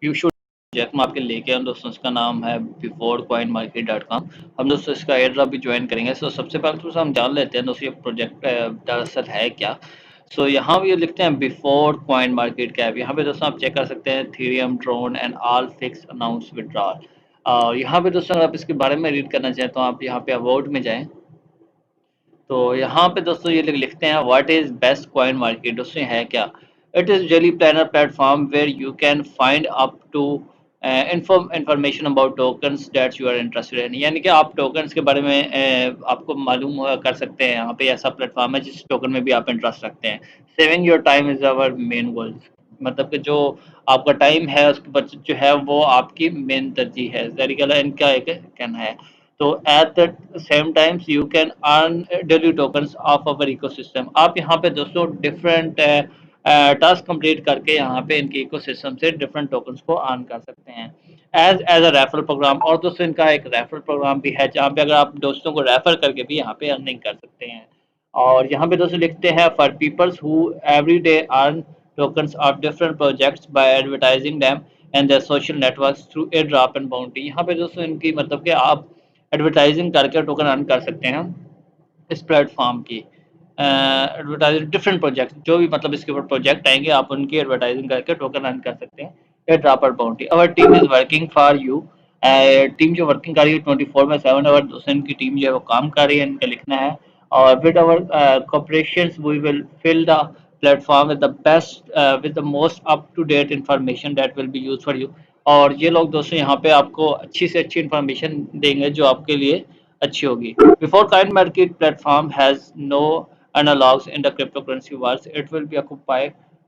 You should project में आपके लेके हम दोस्तों, इसका नाम है beforecoinmarket.com। हम दोस्तों इसका एयर ड्रॉप भी ज्वाइन करेंगे। सो सबसे पहले तो हम जान लेते हैं दोस्तों ये प्रोजेक्ट दरअसल है क्या। सो यहाँ भी ये लिखते हैं बिफोर कॉइन मार्केट कैप। यहाँ पे दोस्तों आप चेक कर सकते हैं theorem drone and all fix announce withdrawal. और यहाँ पे दोस्तों अगर आप इसके बारे में रीड करना चाहें तो आप यहाँ पे अबाउट में जाएं। तो यहाँ पे दोस्तों ये लिखते हैं what is best coin market. दोस्तों है क्या, it is daily planner platform where you can find up to information about tokens that you are interested in. यानी कि आप टोकन्स के बारे में आपको मालूम कर सकते हैं। यहाँ पे ऐसा प्लेटफॉर्म है जिस टोकन में भी आप इंटरेस्ट रखते हैं। Saving your time is our main goal. मतलब कि जो आपका टाइम है उसकी बचत जो है वो आपकी मेन तरजीह है, जरिया इनका एक कहना है। तो at the same times you can earn daily tokens of our ecosystem. आप यहाँ पे दोस्तों डिफरेंट टास्क कंप्लीट करके यहाँ पे इनके इकोसिस्टम से डिफरेंट टोकन्स को अर्न कर सकते हैं एज अ रेफरल प्रोग्राम। और दोस्तों इनका एक रेफरल प्रोग्राम भी है जहाँ पे अगर आप दोस्तों को रेफर करके भी यहाँ पे अर्निंग कर सकते हैं। और यहाँ पे दोस्तों लिखते हैं for peoples who every day earn tokens of different projects by advertising them and their social networks through airdrop and bounty। यहाँ पे दोस्तों इनकी मतलब कि आप एडवर्टाइजिंग करके टोकन अर्न कर सकते हैं इस प्लेटफॉर्म की। एडवर्टाइजिंग डिफरेंट प्रोजेक्ट जो भी मतलब इसके ऊपर प्रोजेक्ट आएंगे आप उनकी एडवर्टाइजिंग करके टोकन अर्न कर सकते हैं एयरड्रॉप और bounty. Our team is working for you. Team जो वर्किंग कर रही है 24/7 दोस्तों इनकी टीम जो है वो काम कर रही है, इनका लिखना है। और with our cooperation we will fill the platform with the best with the most up to date information that will be use for you. और ये लोग दोस्तों यहाँ पे आपको अच्छी से अच्छी इन्फॉर्मेशन देंगे जो आपके लिए अच्छी होगी। Before current market platform has no analogs in the cryptocurrency world, it will be occupy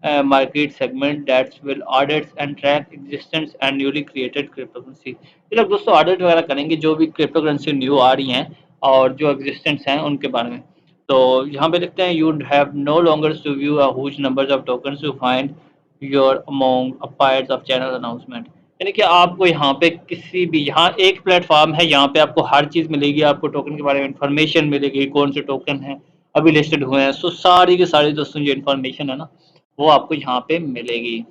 a market segment that will audit and track existence and newly created cryptocurrency। ये लोग दोस्तों ऑडिट वगैरह करेंगे जो भी क्रिप्टो करेंसी न्यू आ रही हैं और जो एग्जिस्टेंस हैं उनके बारे में। तो यहाँ पे लिखते हैं you have no longer to view a huge numbers of tokens to find your among a parts of channel announcement. यानी कि आपको यहाँ पे किसी भी यहाँ एक प्लेटफॉर्म है, यहाँ पे आपको हर चीज़ मिलेगी। आपको टोकन के बारे में इंफॉर्मेशन मिलेगी, कौन से टोकन हैं अभी लिस्टेड हुए हैं। सो सारी की सारी दोस्तों जो इन्फॉर्मेशन है ना वो आपको यहाँ पे मिलेगी।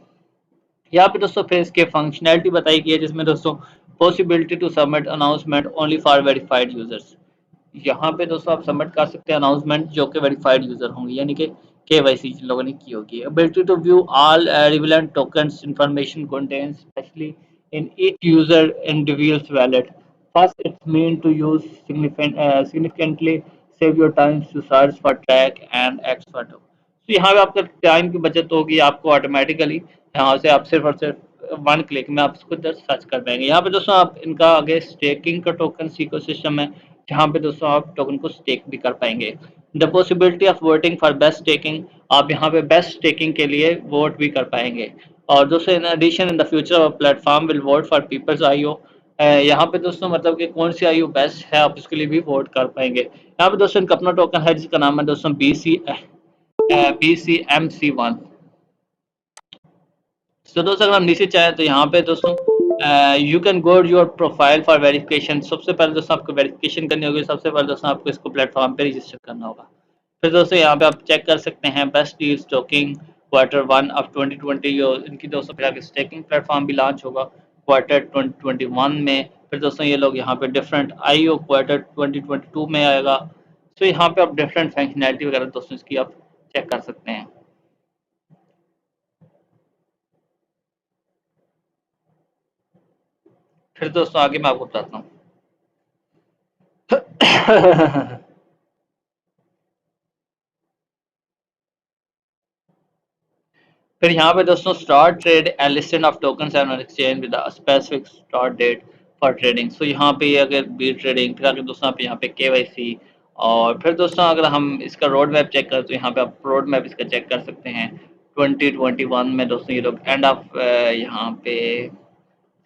यहाँ पे दोस्तों फिर इसके फंक्शनैलिटी बताई गई है जिसमें दोस्तों possibility to submit announcement only for verified users. यहाँ पे दोस्तों आप सबमिट कर सकते हैं अनाउंसमेंट जो कि वेरीफाइड यूजर होंगे, यानी कि केवाईसी जिन लोगों ने की होगी। Ability to view all relevant tokens information contents specially in each user individuals wallet. First it's mean to use significantly save your time to search for track and expert। तो यहाँ पे आपका टाइम की बचत होगी। आपको ऑटोमेटिकली यहाँ से आप सिर्फ और सिर्फ वन क्लिक में आप इसको सर्च कर पाएंगे। यहाँ पे दोस्तों आप इनका आगे स्टेकिंग का टोकन इकोसिस्टम है जहाँ पे दोस्तों आप टोकन को स्टेक भी कर पाएंगे। The possibility of voting for best staking. आप यहाँ पे बेस्ट स्टेकिंग के लिए वोट भी कर पाएंगे। और दोस्तों in addition in the future of platform will vote for peoples IO. यहाँ पे दोस्तों मतलब कि कौन सी आईओ बेस्ट है आप इसके लिए भी वोट कर पाएंगे। यहाँ पे दोस्तों इनका अपना टोकन है जिसका नाम है दोस्तों BCMC1। तो दोस्तों अगर हम नीचे चाहें तो यहाँ पे दोस्तों you can go your profile for verification. सबसे पहले दोस्तों आपको वेरिफिकेशन करनी होगी। सबसे पहले दोस्तों आपको इसको प्लेटफॉर्म पे रजिस्टर करना होगा। फिर दोस्तों यहाँ पे आप चेक कर सकते हैं best deal stocking Q1 of 2020। जो इनकी दोस्तों फिर आगे स्टेकिंग प्लेटफॉर्म भी लॉन्च होगा क्वार्टर 2021 में। फिर दोस्तों ये लोग यहाँ पे डिफरेंट आईओ क्वार्टर 2022 में आएगा। तो यहाँ पे आप डिफरेंट फंक्शनैलिटी वगैरह दोस्तों इसकी आप चेक कर सकते हैं। फिर दोस्तों आगे मैं आपको बताता हूँ। फिर यहाँ पे दोस्तों start trade and listing of tokens on exchange with specific start date for trading. So यहाँ पे अगर बी ट्रेडिंग फिर आगे दोस्तों आप यहाँ पे केवाईसी। और फिर दोस्तों अगर हम इसका रोड मैप चेक करें तो यहाँ पे आप रोड मैप इसका चेक कर सकते हैं। 2021 में दोस्तों ये लोग एंड ऑफ यहाँ पे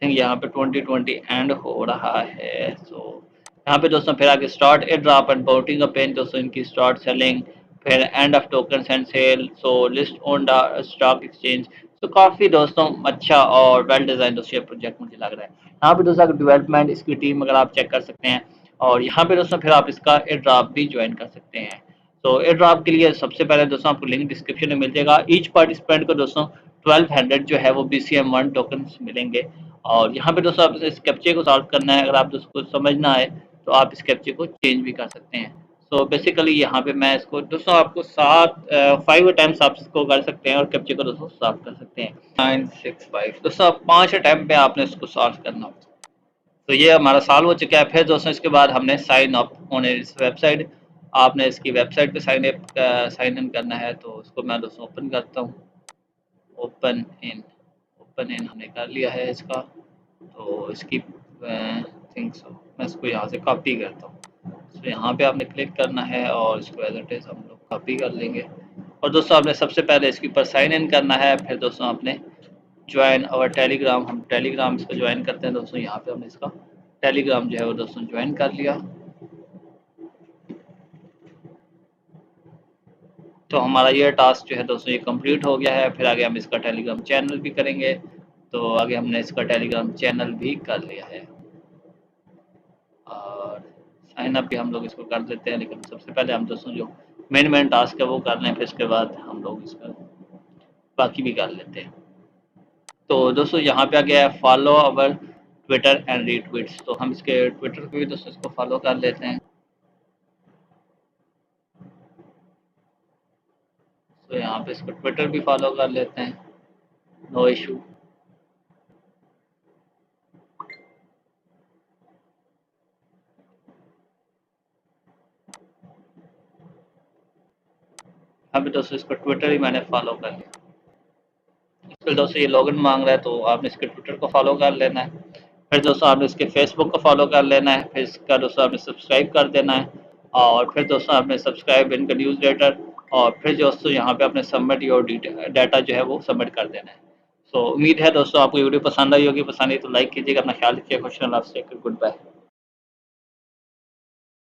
थिंक यहाँ पे 2020 एंड हो रहा है। सो यहाँ पे दोस्तों फिर आगे start airdrop and bounty campaign दोस्तों इनकी स्टार्ट सेलिंग। फिर end of token and sale. So list on the stock exchange. तो काफ़ी दोस्तों अच्छा और वेल डिज़ाइन दोस्तों ये प्रोजेक्ट मुझे लग रहा है। यहाँ पे दोस्तों डेवलपमेंट इसकी टीम अगर आप चेक कर सकते हैं। और यहाँ पे दोस्तों फिर आप इसका ए ड्रॉप भी ज्वाइन कर सकते हैं। तो एयर ड्रॉप के लिए सबसे पहले दोस्तों आपको लिंक डिस्क्रिप्शन में मिल जाएगा। ईच पार्टिसिपेंट को दोस्तों 1200 जो है वो BCM1 टोकन्स मिलेंगे। और यहाँ पे दोस्तों आप इस कैप्चे को सॉल्व करना है, अगर आप दोस्तों को समझ ना आए तो आप इस कैप्चे को चेंज भी कर सकते हैं। सो बेसिकली यहाँ पे मैं इसको दोस्तों आपको 5 अटैम्प्ट आप इसको कर सकते हैं और कैप्चे को दोस्तों सॉल्व कर सकते हैं। 965 दोस्तों, 5 अटैम्प्ट पे आपने इसको सॉल्व करना होगा। तो ये हमारा सॉल्व हो चुका है। फिर दोस्तों इसके बाद हमने साइन अप होने इस वेबसाइट, आपने इसकी वेबसाइट पे साइन इन करना है। तो उसको मैं दोस्तों ओपन करता हूँ। ओपन इन, ओपन इन हमने कर लिया है इसका। तो इसकी थिंक सो मैं इसको यहाँ से कॉपी करता हूँ। तो यहाँ पे आपने क्लिक करना है और इसको एज इट इज़ हम लोग कॉपी कर लेंगे। और दोस्तों आपने सबसे पहले इसके ऊपर साइन इन करना है। फिर दोस्तों आपने ज्वाइन और टेलीग्राम, हम टेलीग्राम इसको ज्वाइन करते हैं दोस्तों। यहाँ पे हमने इसका टेलीग्राम जो है वो दोस्तों ज्वाइन कर लिया। तो हमारा ये टास्क जो है दोस्तों ये कंप्लीट हो गया है। फिर आगे हम इसका टेलीग्राम चैनल भी करेंगे। तो आगे हमने इसका टेलीग्राम चैनल भी कर लिया है और साइन अप भी हम लोग इसको कर देते हैं। लेकिन सबसे पहले हम दोस्तों जो मेन टास्क है वो कर लें, फिर इसके बाद हम लोग इसका बाकी भी कर लेते हैं। तो दोस्तों यहाँ पे आ गया है follow our Twitter and retweets. तो हम इसके ट्विटर पे भी दोस्तों इसको फॉलो कर लेते हैं। तो यहाँ पे इसको ट्विटर भी फॉलो कर लेते हैं, नो इशू। यहाँ पे दोस्तों इसको ट्विटर ही मैंने फॉलो कर लिया। फिर दोस्तों ये लॉगिन मांग रहा है तो आपने इसके ट्विटर को फॉलो कर लेना है। फिर दोस्तों आपने इसके फेसबुक को फॉलो कर लेना है। फिर इसका दोस्तों आपने सब्सक्राइब कर देना है। और फिर दोस्तों आपने सब्सक्राइब इनका न्यूज़ लेटर। और फिर दोस्तों यहाँ पे आपने सबमिट योर डाटा जो है वो सबमिट कर देना है। सो उम्मीद है दोस्तों आपको वीडियो पसंद आई होगी। पसंद आई तो लाइक कीजिएगा, अपना ख्याल रखिए, खुश रहें, गुड बाय।